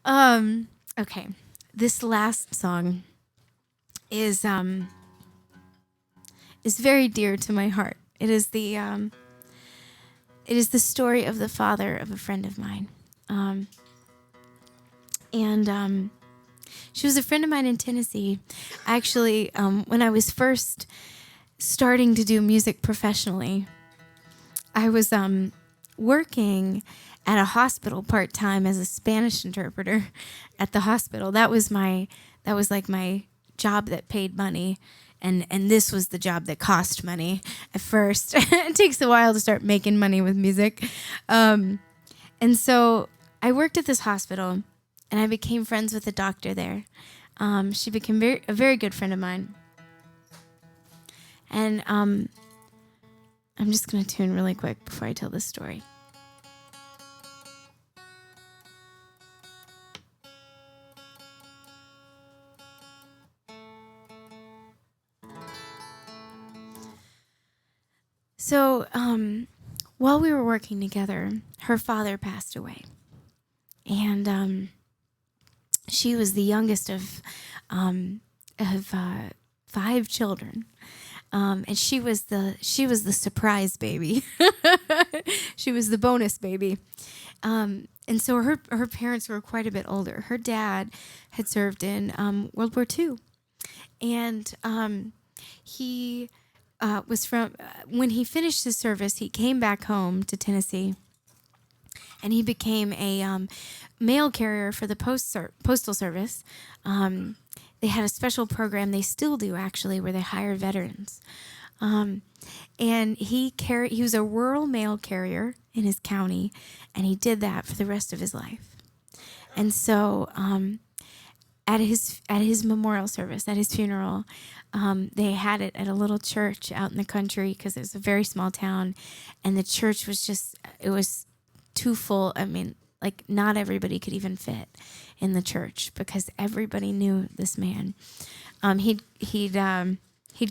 Okay. This last song is very dear to my heart. It is the story of the father of a friend of mine. And she was a friend of mine in Tennessee. Actually, when I was first starting to do music professionally, I was working at a hospital part-time as a Spanish interpreter at the hospital. That was like my job that paid money. And this was the job that cost money at first. It takes a while to start making money with music. And so I worked at this hospital, and I became friends with a doctor there. She became a very good friend of mine. And I'm just going to tune really quick before I tell this story. So, while we were working together, her father passed away. And she was the youngest of 5 children. And she was the surprise baby. She was the bonus baby. And so her parents were quite a bit older. Her dad had served in World War II. And he was when he finished his service, he came back home to Tennessee, and he became a mail carrier for the postal service. They had a special program, they still do actually, where they hire veterans. And he was a rural mail carrier in his county, and he did that for the rest of his life. And so at his memorial service, at his funeral, they had it at a little church out in the country because it was a very small town, and the church was it was too full. I mean, like, not everybody could even fit in the church because everybody knew this man. He'd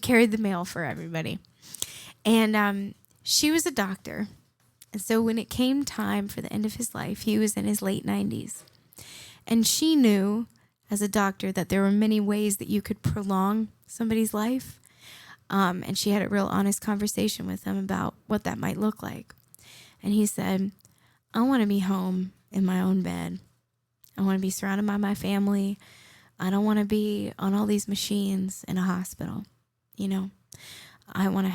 carried the mail for everybody, and she was a doctor, and so when it came time for the end of his life, he was in his late 90s, and she knew as a doctor that there were many ways that you could prolong somebody's life. And she had a real honest conversation with him about what that might look like. And he said, I want to be home in my own bed. I want to be surrounded by my family. I don't want to be on all these machines in a hospital. You know, I want to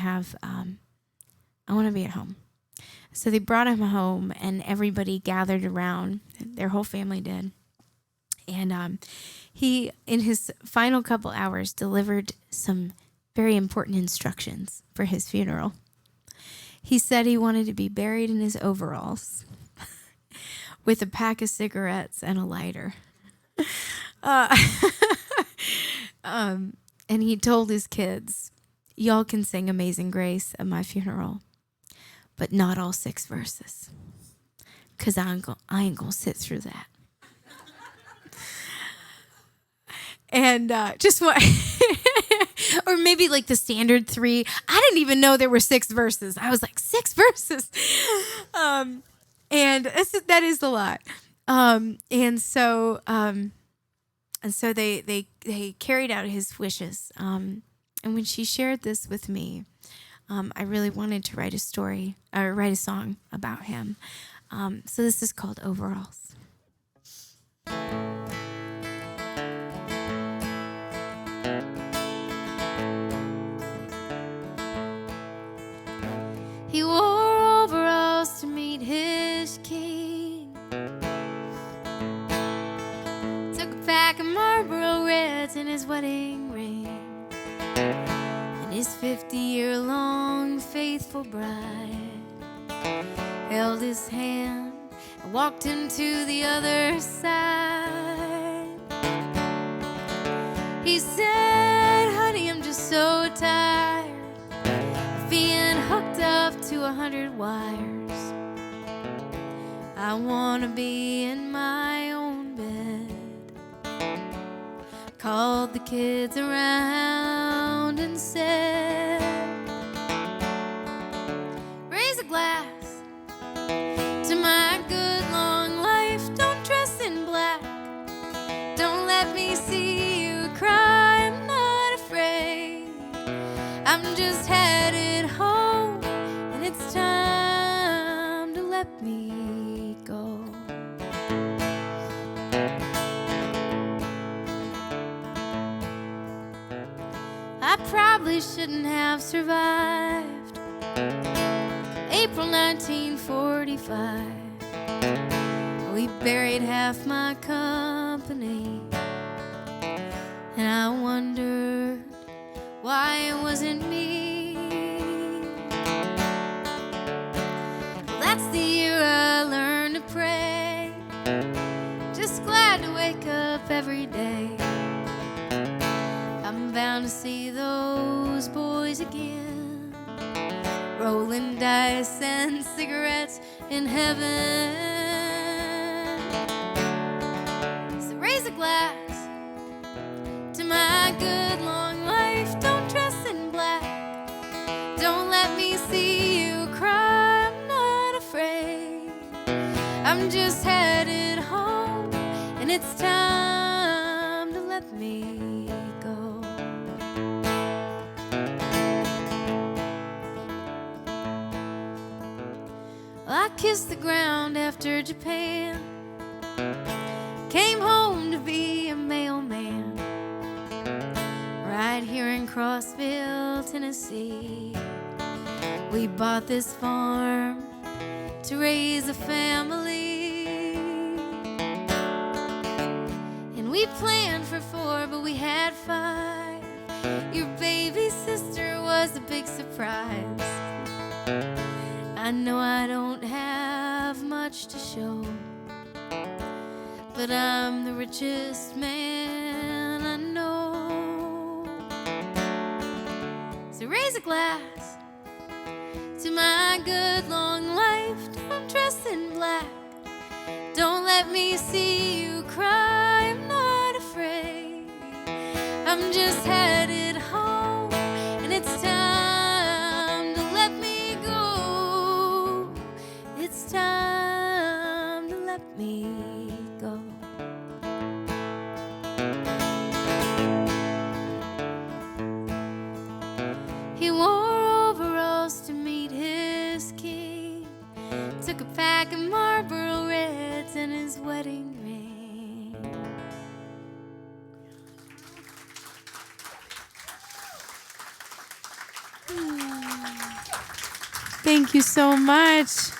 be at home. So they brought him home, and everybody gathered around. Their whole family did. And he, in his final couple hours, delivered some very important instructions for his funeral. He said he wanted to be buried in his overalls with a pack of cigarettes and a lighter. And he told his kids, y'all can sing Amazing Grace at my funeral, but not all 6 verses, because I ain't gonna sit through that. And just what, or maybe like the standard 3. I didn't even know there were 6 verses. I was like, 6 verses, and that is a lot. And so they carried out his wishes. And when she shared this with me, I really wanted to write a song about him. So this is called Overalls. He wore overalls to meet his king. Took a pack of Marlboro Reds in his wedding ring, and his 50-year-long faithful bride held his hand and walked him to the other side. He said, honey, I'm just so tired of being hooked up to 100 wires. I want to be in my own bed. Called the kids around and said, raise a glass to my good long life. Don't dress in black, see you cry, I'm not afraid. I'm just headed home, and it's time to let me go. I probably shouldn't have survived April 1945. We buried half my company, and I wondered why it wasn't me. Well, that's the year I learned to pray. Just glad to wake up every day. I'm bound to see those boys again, rolling dice and cigarettes in heaven. So raise a glass to my good long life. Don't dress in black. Don't let me see you cry. I'm not afraid. I'm just headed home, and it's time to let me go. Well, I kissed the ground after Japan, came home to be a mailman right here in Crossville, Tennessee. We bought this farm to raise a family, and we planned for 4, but we had 5. Your baby sister was a big surprise. I know I don't have much to show, but I'm the richest man I know. So raise a glass to my good long life. Don't dress in black. Don't let me see you cry. I'm not afraid. I'm just headed home, and it's time to let me go. It's time to let me go. He wore overalls to meet his king, took a pack of Marlboro Reds and his wedding ring. Thank you so much.